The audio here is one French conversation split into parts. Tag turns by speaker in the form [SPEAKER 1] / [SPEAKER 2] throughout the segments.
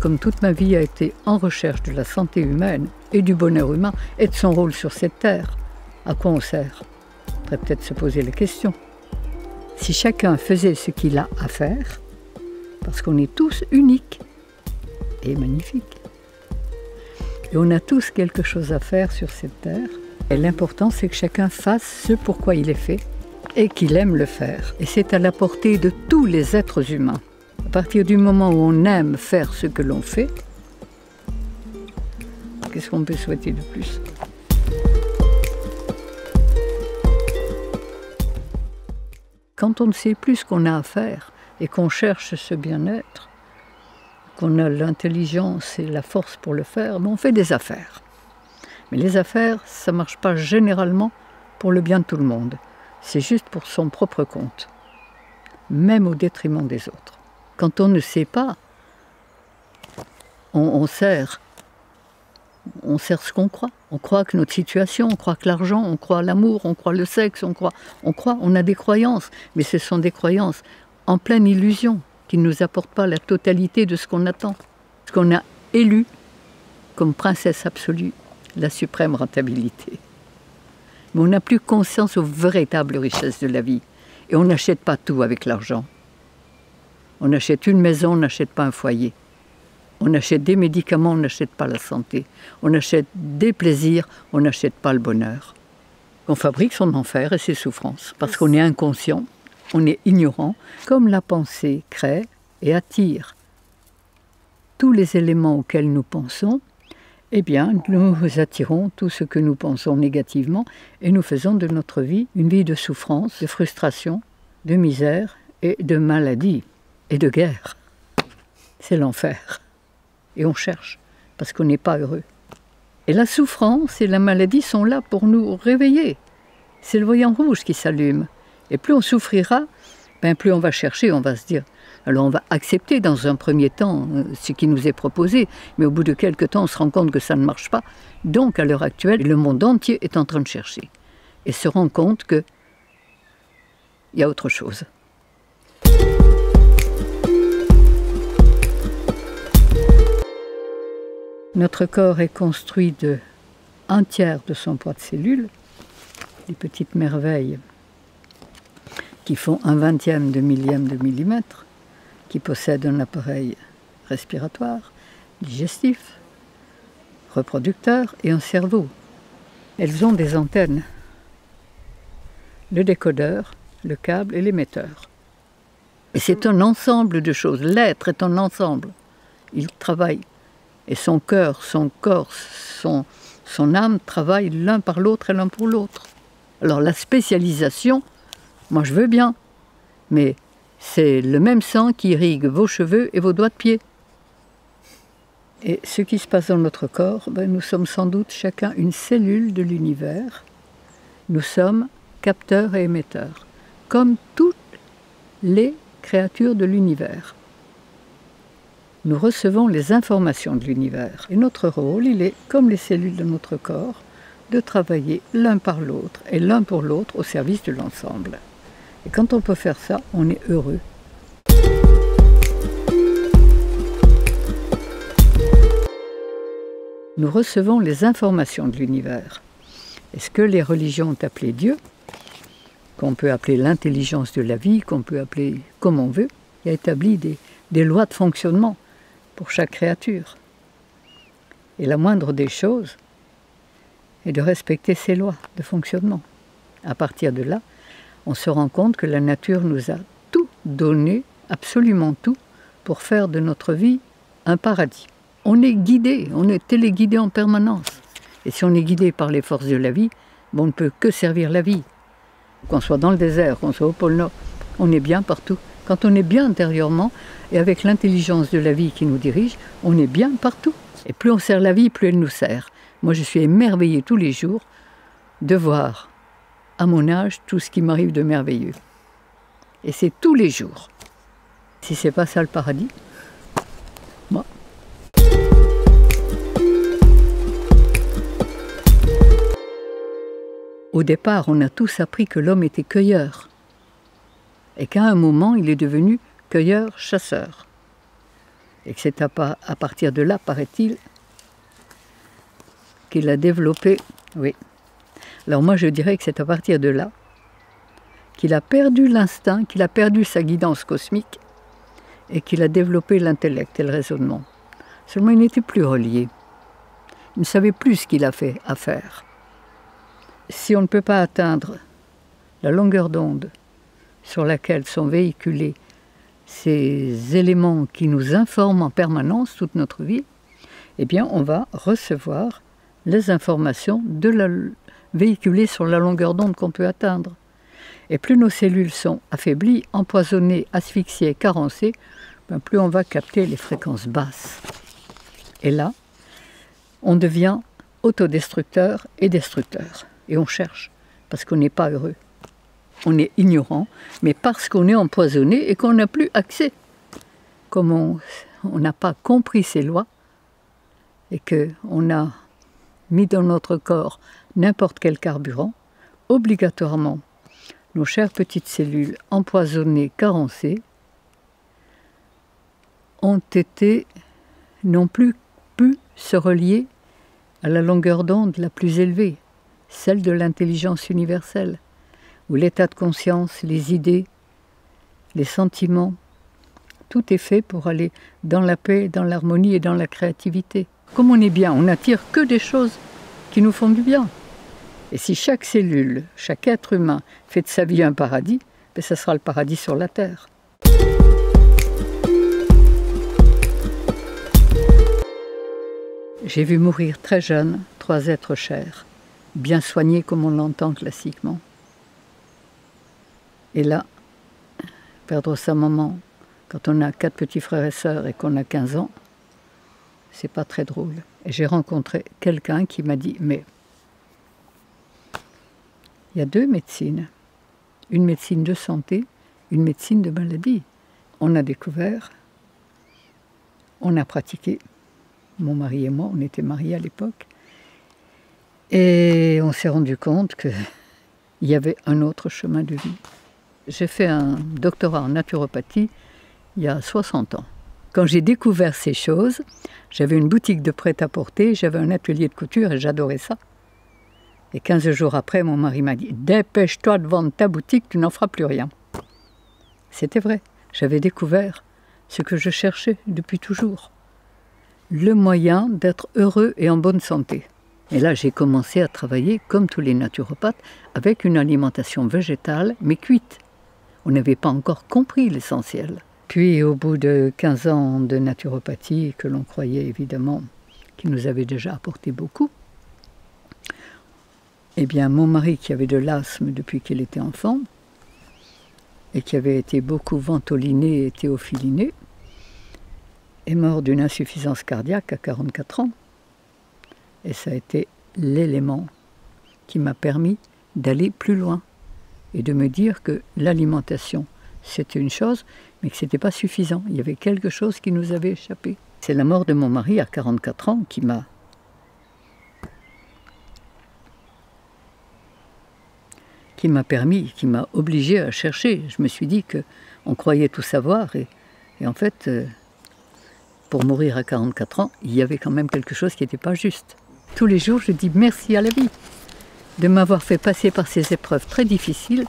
[SPEAKER 1] Comme toute ma vie a été en recherche de la santé humaine et du bonheur humain et de son rôle sur cette terre, à quoi on sert? On pourrait peut-être se poser la question. Si chacun faisait ce qu'il a à faire, parce qu'on est tous uniques et magnifiques, et on a tous quelque chose à faire sur cette terre, et l'important c'est que chacun fasse ce pourquoi il est fait et qu'il aime le faire. Et c'est à la portée de tous les êtres humains. À partir du moment où on aime faire ce que l'on fait, qu'est-ce qu'on peut souhaiter de plus? Quand on ne sait plus ce qu'on a à faire et qu'on cherche ce bien-être, qu'on a l'intelligence et la force pour le faire, on fait des affaires. Mais les affaires, ça ne marche pas généralement pour le bien de tout le monde. C'est juste pour son propre compte, même au détriment des autres. Quand on ne sait pas, on sert ce qu'on croit. On croit que notre situation, on croit que l'argent, on croit l'amour, on croit le sexe, on a des croyances, mais ce sont des croyances en pleine illusion qui ne nous apportent pas la totalité de ce qu'on attend. Ce qu'on a élu comme princesse absolue, la suprême rentabilité. Mais on n'a plus conscience aux véritables richesses de la vie. Et on n'achète pas tout avec l'argent. On achète une maison, on n'achète pas un foyer. On achète des médicaments, on n'achète pas la santé. On achète des plaisirs, on n'achète pas le bonheur. On fabrique son enfer et ses souffrances, parce qu'on est inconscient, on est ignorant, comme la pensée crée et attire tous les éléments auxquels nous pensons, eh bien, nous attirons tout ce que nous pensons négativement et nous faisons de notre vie une vie de souffrance, de frustration, de misère et de maladie et de guerre. C'est l'enfer. Et on cherche, parce qu'on n'est pas heureux. Et la souffrance et la maladie sont là pour nous réveiller. C'est le voyant rouge qui s'allume. Et plus on souffrira, plus on va chercher, on va se dire... Alors on va accepter dans un premier temps ce qui nous est proposé, mais au bout de quelques temps on se rend compte que ça ne marche pas. Donc à l'heure actuelle, le monde entier est en train de chercher et se rend compte qu'il y a autre chose. Notre corps est construit de 1/3 de son poids de cellules, des petites merveilles qui font 1/20 de millième de millimètre, qui possèdent un appareil respiratoire, digestif, reproducteur et un cerveau. Elles ont des antennes, le décodeur, le câble et l'émetteur. Et c'est un ensemble de choses. L'être est un ensemble. Il travaille. Et son cœur, son corps, son âme travaillent l'un par l'autre et l'un pour l'autre. Alors la spécialisation, moi je veux bien, mais c'est le même sang qui irrigue vos cheveux et vos doigts de pied. Et ce qui se passe dans notre corps, nous sommes sans doute chacun une cellule de l'univers. Nous sommes capteurs et émetteurs, comme toutes les créatures de l'univers. Nous recevons les informations de l'univers. Et notre rôle, il est, comme les cellules de notre corps, de travailler l'un par l'autre et l'un pour l'autre au service de l'ensemble. Et quand on peut faire ça, on est heureux. Nous recevons les informations de l'univers. Et ce que les religions ont appelé Dieu, qu'on peut appeler l'intelligence de la vie, qu'on peut appeler comme on veut, il a établi des lois de fonctionnement pour chaque créature. Et la moindre des choses est de respecter ces lois de fonctionnement. À partir de là, on se rend compte que la nature nous a tout donné, absolument tout, pour faire de notre vie un paradis. On est guidé, on est téléguidé en permanence. Et si on est guidé par les forces de la vie, on ne peut que servir la vie. Qu'on soit dans le désert, qu'on soit au pôle Nord, on est bien partout. Quand on est bien intérieurement, et avec l'intelligence de la vie qui nous dirige, on est bien partout. Et plus on sert la vie, plus elle nous sert. Moi, je suis émerveillée tous les jours de voir à mon âge tout ce qui m'arrive de merveilleux. Et c'est tous les jours. Si c'est pas ça le paradis, moi. Au départ, on a tous appris que l'homme était cueilleur. Et qu'à un moment, il est devenu cueilleur-chasseur. Et que c'est à partir de là, paraît-il, qu'il a développé... Oui. Alors moi, je dirais que c'est à partir de là qu'il a perdu l'instinct, qu'il a perdu sa guidance cosmique et qu'il a développé l'intellect et le raisonnement. Seulement, il n'était plus relié. Il ne savait plus ce qu'il a fait à faire. Si on ne peut pas atteindre la longueur d'onde sur laquelle sont véhiculés ces éléments qui nous informent en permanence toute notre vie, eh bien, on va recevoir les informations véhiculées sur la longueur d'onde qu'on peut atteindre. Et plus nos cellules sont affaiblies, empoisonnées, asphyxiées, carencées, plus on va capter les fréquences basses. Et là, on devient autodestructeur et destructeur. Et on cherche, parce qu'on n'est pas heureux. On est ignorant, mais parce qu'on est empoisonné et qu'on n'a plus accès. Comme on n'a pas compris ces lois, et qu'on a mis dans notre corps n'importe quel carburant, obligatoirement, nos chères petites cellules empoisonnées, carencées, n'ont plus pu se relier à la longueur d'onde la plus élevée, celle de l'intelligence universelle, où l'état de conscience, les idées, les sentiments, tout est fait pour aller dans la paix, dans l'harmonie et dans la créativité. Comme on est bien, on n'attire que des choses qui nous font du bien. Et si chaque cellule, chaque être humain fait de sa vie un paradis, ben ça sera le paradis sur la terre. J'ai vu mourir très jeune 3 êtres chers, bien soignés comme on l'entend classiquement. Et là, perdre sa maman quand on a 4 petits frères et sœurs et qu'on a 15 ans, c'est pas très drôle. Et j'ai rencontré quelqu'un qui m'a dit, mais il y a 2 médecines, une médecine de santé, une médecine de maladie. On a découvert, on a pratiqué, mon mari et moi, on était mariés à l'époque, et on s'est rendu compte qu'il y avait un autre chemin de vie. J'ai fait un doctorat en naturopathie il y a 60 ans. Quand j'ai découvert ces choses, j'avais une boutique de prêt-à-porter, j'avais un atelier de couture et j'adorais ça. Et 15 jours après, mon mari m'a dit « Dépêche-toi de vendre ta boutique, tu n'en feras plus rien ». C'était vrai, j'avais découvert ce que je cherchais depuis toujours. Le moyen d'être heureux et en bonne santé. Et là, j'ai commencé à travailler, comme tous les naturopathes, avec une alimentation végétale, mais cuite. On n'avait pas encore compris l'essentiel. Puis, au bout de 15 ans de naturopathie, que l'on croyait évidemment, qui nous avait déjà apporté beaucoup, eh bien, mon mari, qui avait de l'asthme depuis qu'il était enfant, et qui avait été beaucoup ventoliné et théophiliné, est mort d'une insuffisance cardiaque à 44 ans. Et ça a été l'élément qui m'a permis d'aller plus loin et de me dire que l'alimentation, c'était une chose, mais que ce n'était pas suffisant. Il y avait quelque chose qui nous avait échappé. C'est la mort de mon mari à 44 ans qui m'a permis, qui m'a obligé à chercher. Je me suis dit qu'on croyait tout savoir et en fait, pour mourir à 44 ans, il y avait quand même quelque chose qui n'était pas juste. Tous les jours, je dis merci à la vie de m'avoir fait passer par ces épreuves très difficiles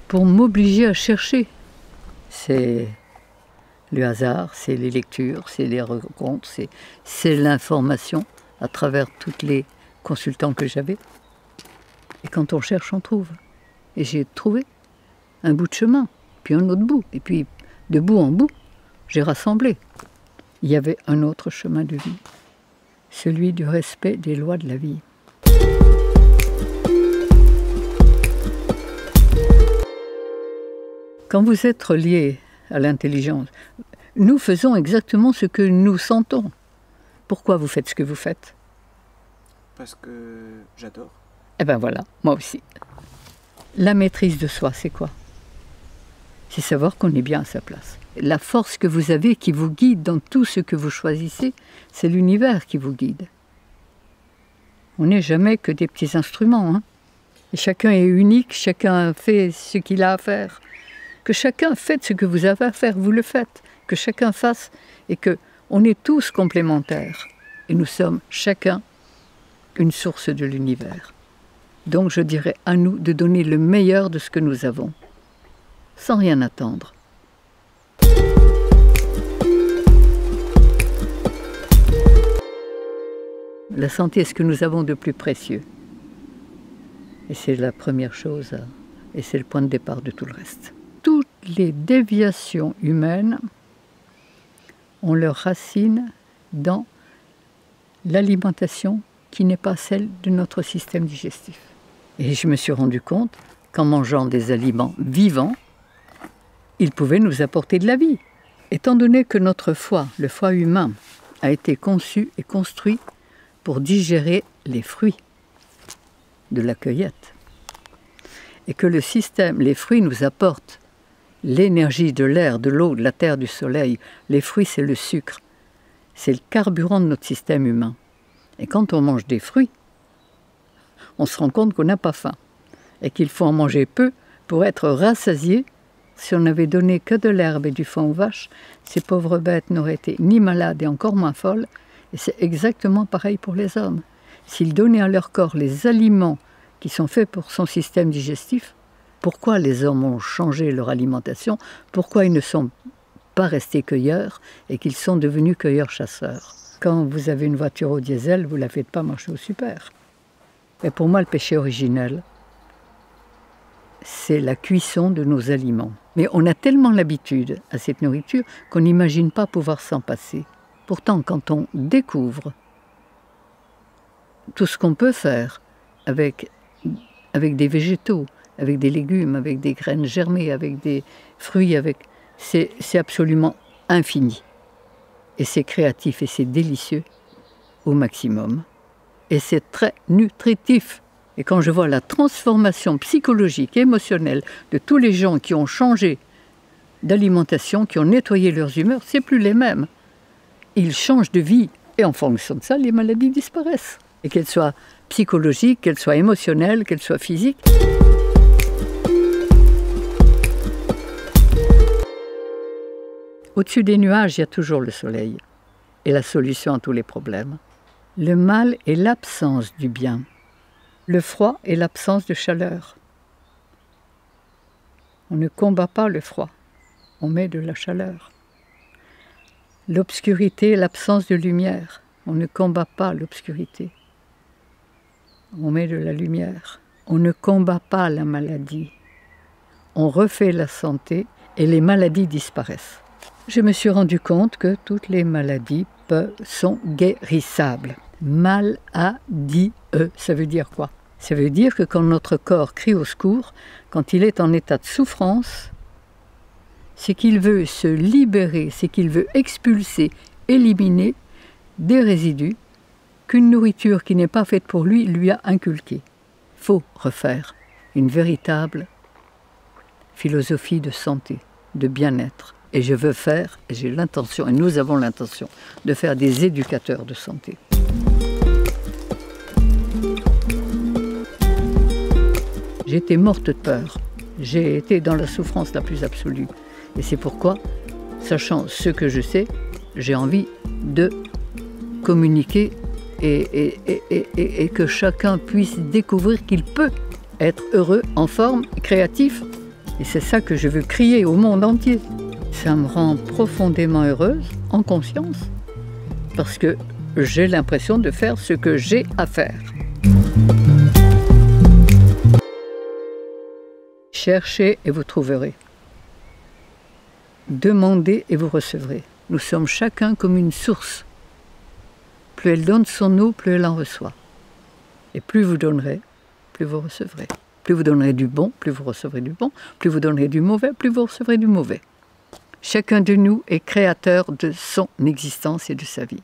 [SPEAKER 1] pour m'obliger à chercher. C'est le hasard, c'est les lectures, c'est les rencontres, c'est l'information à travers tous les consultants que j'avais. Et quand on cherche, on trouve. Et j'ai trouvé un bout de chemin, puis un autre bout. Et puis, de bout en bout, j'ai rassemblé. Il y avait un autre chemin de vie, celui du respect des lois de la vie. Quand vous êtes relié à l'intelligence, nous faisons exactement ce que nous sentons. Pourquoi vous faites ce que vous faites?
[SPEAKER 2] Parce que j'adore.
[SPEAKER 1] Eh bien voilà, moi aussi. La maîtrise de soi, c'est quoi? C'est savoir qu'on est bien à sa place. La force que vous avez qui vous guide dans tout ce que vous choisissez, c'est l'univers qui vous guide. On n'est jamais que des petits instruments, hein. Et chacun est unique, chacun fait ce qu'il a à faire. Que chacun fait ce que vous avez à faire, vous le faites. que chacun fasse et qu'on est tous complémentaires. Et nous sommes chacun une source de l'univers. Donc je dirais à nous de donner le meilleur de ce que nous avons, sans rien attendre. La santé est ce que nous avons de plus précieux. Et c'est la première chose, et c'est le point de départ de tout le reste. Toutes les déviations humaines ont leur racine dans l'alimentation qui n'est pas celle de notre système digestif. Et je me suis rendu compte qu'en mangeant des aliments vivants, ils pouvaient nous apporter de la vie. Étant donné que notre foie, le foie humain, a été conçu et construit pour digérer les fruits de la cueillette, et que le système, les fruits nous apportent l'énergie de l'air, de l'eau, de la terre, du soleil. Les fruits, c'est le sucre. C'est le carburant de notre système humain. Et quand on mange des fruits, on se rend compte qu'on n'a pas faim et qu'il faut en manger peu pour être rassasié. Si on n'avait donné que de l'herbe et du foin aux vaches, ces pauvres bêtes n'auraient été ni malades et encore moins folles. Et c'est exactement pareil pour les hommes. S'ils donnaient à leur corps les aliments qui sont faits pour son système digestif, pourquoi les hommes ont changé leur alimentation? Pourquoi ils ne sont pas restés cueilleurs et qu'ils sont devenus cueilleurs-chasseurs? Quand vous avez une voiture au diesel, vous ne la faites pas marcher au super. Et pour moi, le péché originel, c'est la cuisson de nos aliments. Mais on a tellement l'habitude à cette nourriture qu'on n'imagine pas pouvoir s'en passer. Pourtant, quand on découvre tout ce qu'on peut faire avec des végétaux, avec des légumes, avec des graines germées, avec des fruits, c'est absolument infini. Et c'est créatif et c'est délicieux au maximum. Et c'est très nutritif. Et quand je vois la transformation psychologique et émotionnelle de tous les gens qui ont changé d'alimentation, qui ont nettoyé leurs humeurs, c'est plus les mêmes. Ils changent de vie et en fonction de ça, les maladies disparaissent. Et qu'elles soient psychologiques, qu'elles soient émotionnelles, qu'elles soient physiques. Au-dessus des nuages, il y a toujours le soleil et la solution à tous les problèmes. Le mal est l'absence du bien. Le froid est l'absence de chaleur. On ne combat pas le froid, on met de la chaleur. L'obscurité est l'absence de lumière. On ne combat pas l'obscurité, on met de la lumière. On ne combat pas la maladie, on refait la santé et les maladies disparaissent. Je me suis rendu compte que toutes les maladies sont guérissables. Maladie, ça veut dire quoi? Ça veut dire que quand notre corps crie au secours, quand il est en état de souffrance, c'est qu'il veut se libérer, c'est qu'il veut expulser, éliminer des résidus qu'une nourriture qui n'est pas faite pour lui, lui a inculqués. Il faut refaire une véritable philosophie de santé, de bien-être. Et je veux faire, et j'ai l'intention, et nous avons l'intention, de faire des éducateurs de santé. J'étais morte de peur. J'ai été dans la souffrance la plus absolue. Et c'est pourquoi, sachant ce que je sais, j'ai envie de communiquer et que chacun puisse découvrir qu'il peut être heureux, en forme, créatif. Et c'est ça que je veux crier au monde entier. Ça me rend profondément heureuse, en conscience, parce que j'ai l'impression de faire ce que j'ai à faire. Cherchez et vous trouverez. Demandez et vous recevrez. Nous sommes chacun comme une source. Plus elle donne son eau, plus elle en reçoit. Et plus vous donnerez, plus vous recevrez. Plus vous donnerez du bon, plus vous recevrez du bon. Plus vous donnerez du mauvais, plus vous recevrez du mauvais. Chacun de nous est créateur de son existence et de sa vie.